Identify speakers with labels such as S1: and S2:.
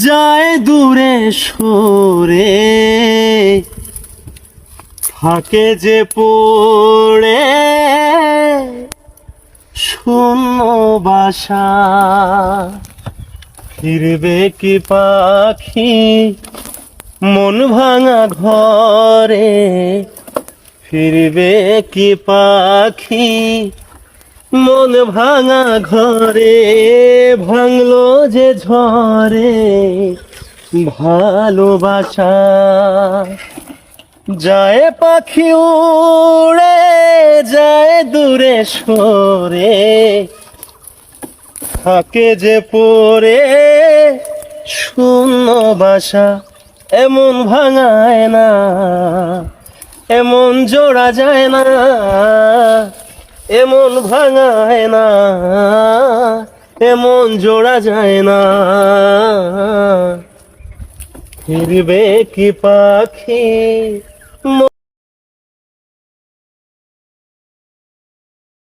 S1: যায় দূরে সরে, ফাঁকে যে পড়ে শূন্য বাসা। ফিরবে কি পাখি মন ভাঙা ঘরে, ফিরবে কি পাখি মন ভাঙা ঘরে। ভাঙলো যে ঝরে ভালোবাসা, যায় পাখি উড়ে যায় দূরে সরে, থাকে যে পড়ে শূন্য বাসা। এমন ভাঙায় না, এমন জোড়া যায় না, এমন ভাঙায় না, এমন জোড়া যায় না। ফিরবে কি পাখি